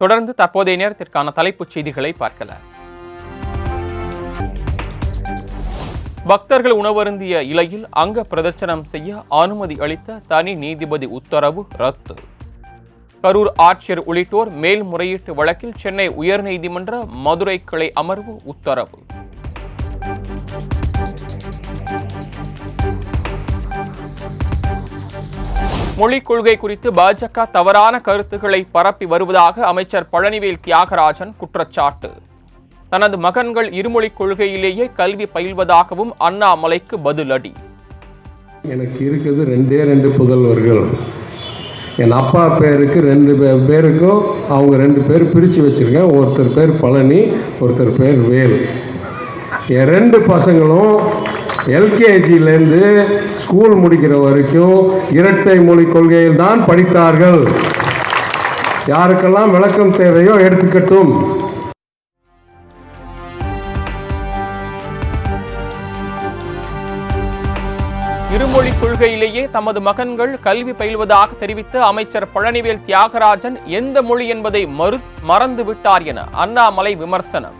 தொடர்ந்து தற்போதைய நேரத்திற்கான தலைப்புச் செய்திகளை பார்க்கலாம். பக்தர்கள் உணவருந்திய இலையில் அங்க பிரதட்சணம் செய்ய அனுமதி அளித்த தனி நீதிபதி உத்தரவு ரத்து. கரூர் ஆட்சியர் உள்ளிட்டோர் மேல்முறையீட்டு வழக்கில் சென்னை உயர்நீதிமன்ற மதுரை கிளை அமர்வு உத்தரவு. மொழிக் கொள்கை குறித்து பாஜக தவறான கருத்துக்களை பரப்பி வருவதாக அமைச்சர் பழனிவேல் தியாகராஜன் குற்றச்சாட்டு. தனது மகன்கள் இருமொழிக் கொள்கையிலேயே கல்வி பயில்வதாகவும் அண்ணாமலைக்கு பதிலடி. எனக்கு இருக்குது ரெண்டு புதல்வர்கள். என் அப்பா பேருக்கு 2 பேருக்கும் அவங்க 2 பேர் பிரித்து வச்சுருக்கேன். ஒருத்தர் பேர் பழனி, ஒருத்தர் பேர் வேல். என் 2 பசங்களும் எல்கேஜிலேருந்து ஸ்கூல் முடிக்கிற வரைக்கும் இரட்டை மொழி கொள்கையில் தான் படித்தார்கள். யாருக்கெல்லாம் விளக்கம் தேவையோ எடுத்துக்கட்டும். இருமொழிக் கொள்கையிலேயே தமது மகன்கள் கல்வி பயில்வதாக தெரிவித்த அமைச்சர் பழனிவேல் தியாகராஜன் எந்த மொழி என்பதை மறந்து விட்டார் என அண்ணாமலை விமர்சனம்.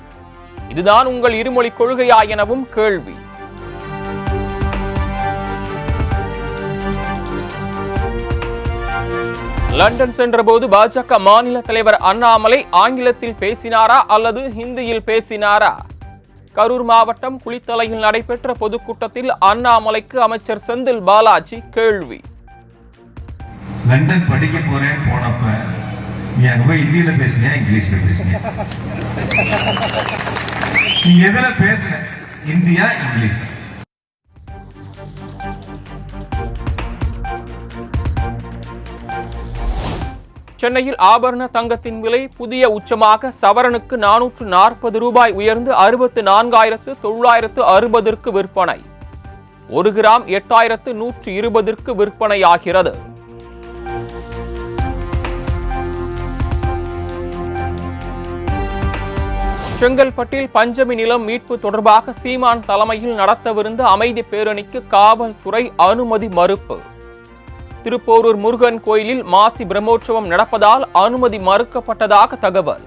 இதுதான் உங்கள் இருமொழிக் கொள்கையா எனவும் கேள்வி. லண்டன் சென்றபோது பாஜக மாநில தலைவர் அண்ணாமலை ஆங்கிலத்தில் பேசினாரா அல்லது ஹிந்தியில் பேசினாரா? கரூர் மாவட்டம் குளித்தலையில் நடைபெற்ற பொதுக்கூட்டத்தில் அண்ணாமலைக்கு அமைச்சர் செந்தில் பாலாஜி கேள்வி. லண்டன் படிக்க போறேன் போனப்ப நீ அங்க போய் ஹிந்தியில பேசுனியா இங்கிலீஷ்ல பேசுனியா? நீ எதுல பேசுன? India English? சென்னையில் ஆபரண தங்கத்தின் விலை புதிய உச்சமாக சவரனுக்கு 440 ரூபாய் உயர்ந்து 64,960 விற்பனை. 1 கிராம் 8,120 விற்பனையாகிறது. செங்கல்பட்டில் பஞ்சமி நிலம் மீட்பு தொடர்பாக சீமான் தலைமையில் நடத்தவிருந்த அமைதி பேரணிக்கு காவல்துறை அனுமதி மறுப்பு. திருப்போரூர் முருகன் கோயிலில் மாசி பிரம்மோற்சவம் நடப்பதால் அனுமதி மறுக்கப்பட்டதாக தகவல்.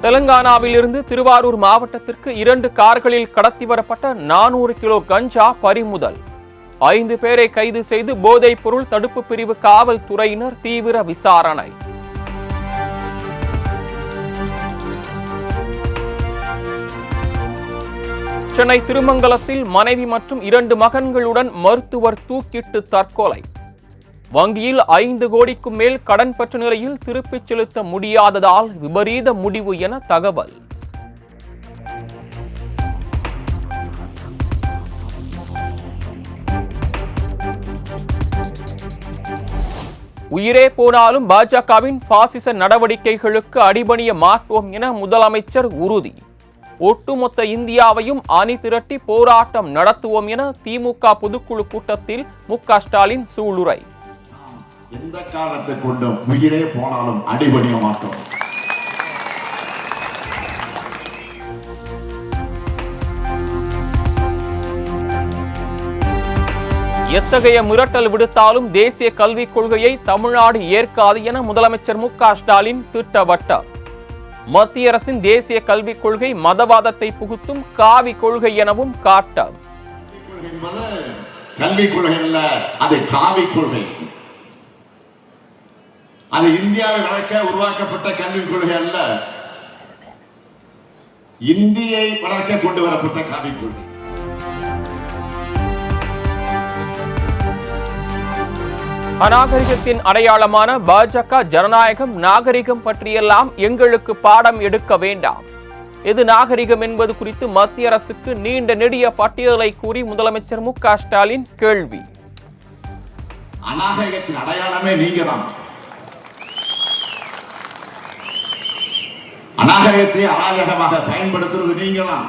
தெலங்கானாவில் இருந்து திருவாரூர் மாவட்டத்திற்கு 2 கார்களில் கடத்தி வரப்பட்ட 400 கிலோ கஞ்சா பறிமுதல். 5 பேரை கைது செய்து போதைப் பொருள் தடுப்பு பிரிவு காவல்துறையினர் தீவிர விசாரணை. சென்னை திருமங்கலத்தில் மனைவி மற்றும் 2 மகன்களுடன் மருத்துவர் தூக்கிட்டு தற்கொலை. வங்கியில் 5 கோடிக்கும் மேல் கடன் பெற்ற நிலையில் திருப்பிச் செலுத்த முடியாததால் விபரீத முடிவு என தகவல். உயிரே போனாலும் பாஜகவின் பாசிச நடவடிக்கைகளுக்கு அடிபணிய மாட்டோம் என முதலமைச்சர் உறுதி. ஒட்டுமொத்த இந்தியாவையும் அணி திரட்டி போராட்டம் நடத்துவோம் என திமுக பொதுக்குழு கூட்டத்தில் மு.க. ஸ்டாலின் சூளுரை. எந்த காலத்தை கொண்டும் உயிரே போனாலும் அடிபணிய மாட்டோம். எத்தகைய மிரட்டல் விடுத்தாலும் தேசிய கல்விக் கொள்கையை தமிழ்நாடு ஏற்காது என முதலமைச்சர் மு.க. ஸ்டாலின் திட்டவட்டம். மத்திய அரசின் தேசிய கல்விக் கொள்கை மதவாதத்தை புகுத்தும் காவி கொள்கை எனவும் காட்டம். கல்விக் கொள்கை அல்ல, அது காவி கொள்கை. அது இந்தியாவை வளர்க்க உருவாக்கப்பட்ட கல்விக் கொள்கை அல்ல, இந்தியை வளர்க்க கொண்டு வரப்பட்ட காவி கொள்கை. அநாகரிகத்தின் அடையாளமான பாஜக ஜனநாயகம் நாகரிகம் பற்றியெல்லாம் எங்களுக்கு பாடம் எடுக்க வேண்டாம். எது நாகரிகம் என்பது குறித்து மத்திய அரசுக்கு நீண்ட நெடிய பட்டியலை கூறி முதலமைச்சர் மு.க. ஸ்டாலின் கேள்வி. அநாகரிகத்தின் அடையாளமே நீங்க தான். அநாகரிகத்தை அராஜகமாக பயன்படுத்துறது நீங்க தான்.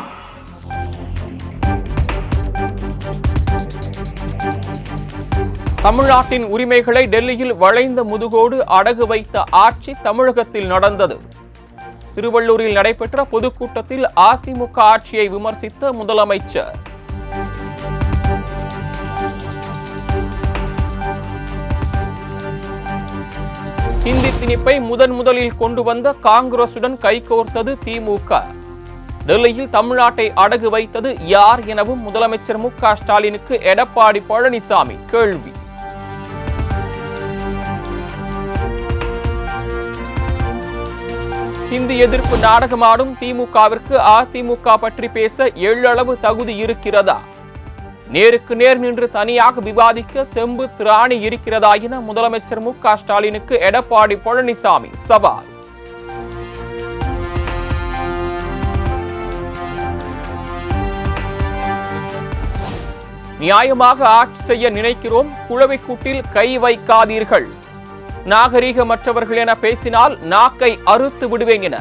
தமிழ்நாட்டின் உரிமைகளை டெல்லியில் வளைந்த முதுகோடு அடகு வைத்த ஆட்சி தமிழகத்தில் நடந்தது. திருவள்ளூரில் நடைபெற்ற பொதுக்கூட்டத்தில் அதிமுக ஆட்சியை விமர்சித்த முதலமைச்சர். ஹிந்தி திணிப்பை முதலில் கொண்டு வந்த காங்கிரசுடன் கைகோர்த்தது திமுக. டெல்லியில் தமிழ்நாட்டை அடகு வைத்தது யார் எனவும் முதலமைச்சர் மு.க.ஸ்டாலினுக்கு எடப்பாடி பழனிசாமி கேள்வி. ஹிந்தி எதிர்ப்பு நாடகமாடும் திமுகவிற்கு அதிமுக பற்றி பேச எள்ளளவு தகுதி இருக்கிறதா? நேருக்கு நேர் நின்று தனியாக விவாதிக்க தெம்பு திராணி இருக்கிறதா என முதலமைச்சர் மு.க.ஸ்டாலினுக்கு எடப்பாடி பழனிசாமி சவால். நியாயமாக ஆட்சி செய்ய நினைக்கிறோம், குளவிக்கூட்டில் கை வைக்காதீர்கள். நாகரீகமற்றவர்கள் என பேசினால் நாக்கை அறுத்து விடுவேன் என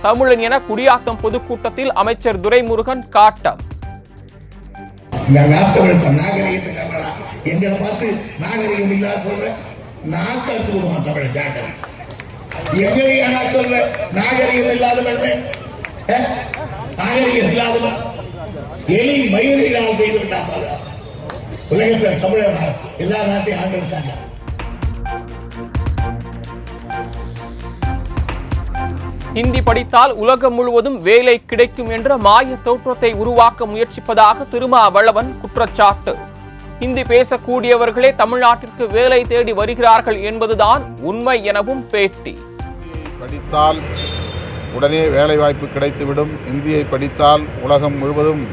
தமிழன் என குடியாத்தம் பொதுக்கூட்டத்தில் அமைச்சர் துரைமுருகன் காட்டம். எங்களை பார்த்து நாகரிகம் இல்லாத சொல்ற நாக்கறுத்து விடுவான் தமிழ் ஜாக்கிர. எங்களையா நான் சொல்ற நாகரிகம் இல்லாதவன், நாகரிகம் இல்லாதவன் எலி மயிரினால் செய்து விட்டாங்க. உலகத்தில் தமிழர் எல்லா நாட்டையும் ஆண்டு விட்டாங்க. ஹிந்தி படித்தால் உலகம் முழுவதும் வேலை கிடைக்கும் என்ற மாய தோற்றத்தை உருவாக்க முயற்சிப்பதாக திருமாவளவன் குற்றச்சாட்டு. ஹிந்தி பேசக்கூடியவர்களே தமிழ்நாட்டிற்கு வேலை தேடி வருகிறார்கள் என்பதுதான் உண்மை எனவும் பேட்டி. படித்தால் உடனே வேலைவாய்ப்பு கிடைத்துவிடும், இந்தியை படித்தால் உலகம் முழுவதும்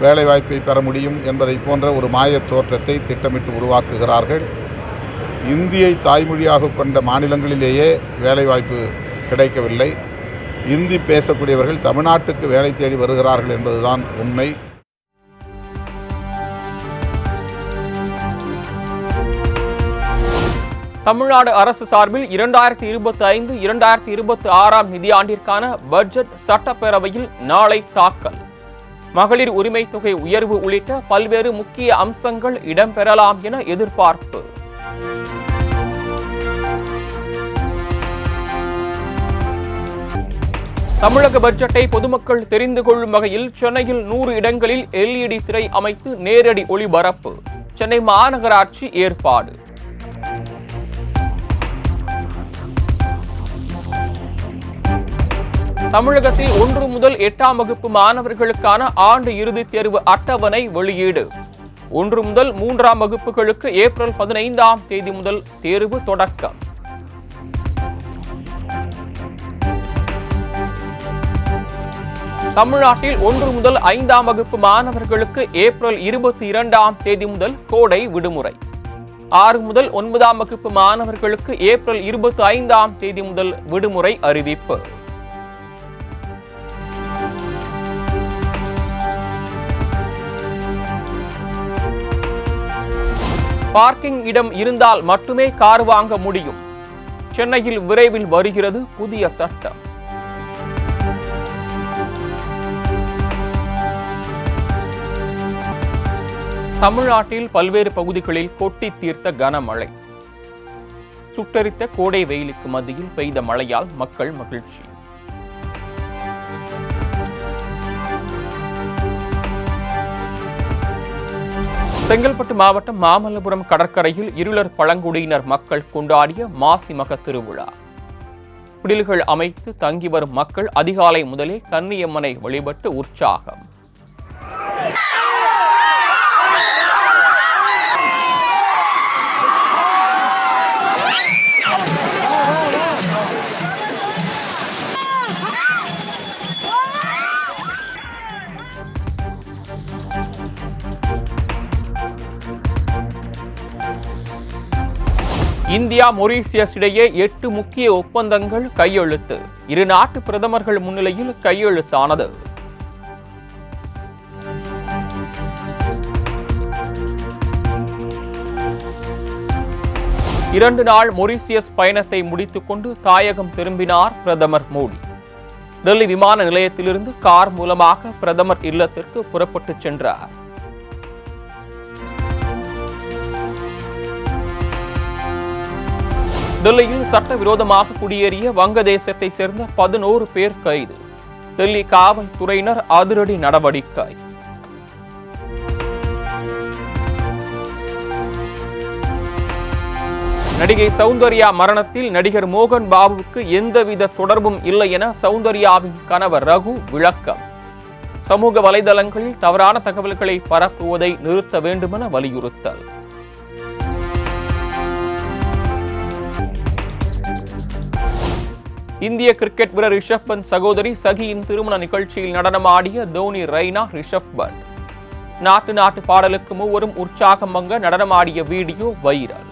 வேலைவாய்ப்பை பெற முடியும் என்பதை போன்ற ஒரு மாயத் தோற்றத்தை திட்டமிட்டு உருவாக்குகிறார்கள். இந்தியை தாய்மொழியாக கொண்ட மாநிலங்களிலேயே வேலைவாய்ப்பு கிடைக்கவில்லை. இந்தி பேசக்கூடியவர்கள் தமிழ்நாட்டுக்கு வேலை தேடி வருகிறார்கள் என்பதுதான் உண்மை. தமிழ்நாடு அரசு சார்பில் 2025-2026 நிதியாண்டிற்கான பட்ஜெட் சட்டப்பேரவையில் நாளை தாக்கல். மகளிர் உரிமை தொகை உயர்வு உள்ளிட்ட பல்வேறு முக்கிய அம்சங்கள் இடம்பெறலாம் என எதிர்பார்ப்பு. தமிழக பட்ஜெட்டை பொதுமக்கள் தெரிந்து கொள்ளும் வகையில் சென்னையில் 100 இடங்களில் LED திரை அமைத்து நேரடி ஒளிபரப்பு. சென்னை மாநகராட்சி ஏற்பாடு. தமிழகத்தில் 1 முதல் 8ஆம் வகுப்பு மாணவர்களுக்கான ஆண்டு இறுதித் தேர்வு அட்டவணை வெளியீடு. 1 முதல் 3ஆம் வகுப்புகளுக்கு ஏப்ரல் 15ஆம் தேதி முதல் தேர்வு தொடக்கம். தமிழ்நாட்டில் 1 முதல் 5ஆம் வகுப்பு மாணவர்களுக்கு ஏப்ரல் 22ஆம் தேதி முதல் கோடை விடுமுறை. 6 முதல் 9ஆம் வகுப்பு மாணவர்களுக்கு ஏப்ரல் 25ஆம் தேதி முதல் விடுமுறை அறிவிப்பு. பார்க்கிங் இடம் இருந்தால் மட்டுமே கார் வாங்க முடியும். சென்னையில் விரைவில் வருகிறது புதிய சட்டம். தமிழ்நாட்டில் பல்வேறு பகுதிகளில் கொட்டி தீர்த்த கனமழை. சுட்டரித்த கோடை வெயிலுக்கு மத்தியில் பெய்த மழையால் மக்கள் மகிழ்ச்சி. செங்கல்பட்டு மாவட்டம் மாமல்லபுரம் கடற்கரையில் இருளர் பழங்குடியினர் மக்கள் கொண்டாடிய மாசி மக திருவிழா. குடில்கள் அமைத்து தங்கி வரும் மக்கள் அதிகாலை முதலே கன்னியம்மனை வழிபட்டு உற்சாகம். இந்தியா மொரீசியஸ் இடையே 8 முக்கிய ஒப்பந்தங்கள் கையெழுத்து. இரு நாட்டு பிரதமர்கள் முன்னிலையில் கையெழுத்தானது. இரண்டு நாள் மொரீசியஸ் பயணத்தை முடித்துக் கொண்டு தாயகம் திரும்பினார் பிரதமர் மோடி. டெல்லி விமான நிலையத்திலிருந்து கார் மூலமாக பிரதமர் இல்லத்திற்கு புறப்பட்டு சென்றார். டெல்லியில் சட்டவிரோதமாக குடியேறிய வங்கதேசத்தை சேர்ந்த 11 பேர் கைது. டெல்லி காவல்துறையினர் அதிரடி நடவடிக்கை. நடிகை சௌந்தர்யா மரணத்தில் நடிகர் மோகன் பாபுவுக்கு எந்தவித தொடர்பும் இல்லை என சௌந்தர்யாவின் கணவர் ரகு விளக்கம். சமூக வலைதளங்களில் தவறான தகவல்களை பரப்புவதை நிறுத்த வேண்டுமென வலியுறுத்தல். இந்திய கிரிக்கெட் வீரர் ரிஷப் பந்த் சகோதரி சகியின் திருமண நிகழ்ச்சியில் நடனமாடிய தோனி, ரெய்னா, ரிஷப் பந்த். நாட்டு பாடலுக்கு மூவரும் உற்சாகம் மங்க நடனமாடிய வீடியோ வைரல்.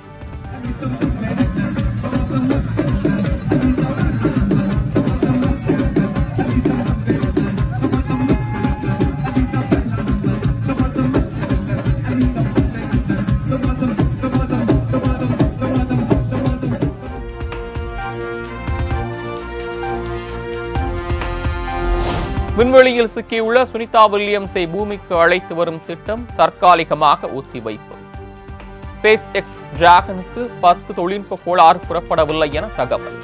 விண்வெளியில் சிக்கியுள்ள சுனிதா வில்லியம்ஸை பூமிக்கு அழைத்து வரும் திட்டம் தற்காலிகமாக ஒத்திவைப்பு. ஸ்பேஸ் எக்ஸ் டிராகனுக்கு 10 தொழில்நுட்ப கோளாறு புறப்படவில்லை என தகவல்.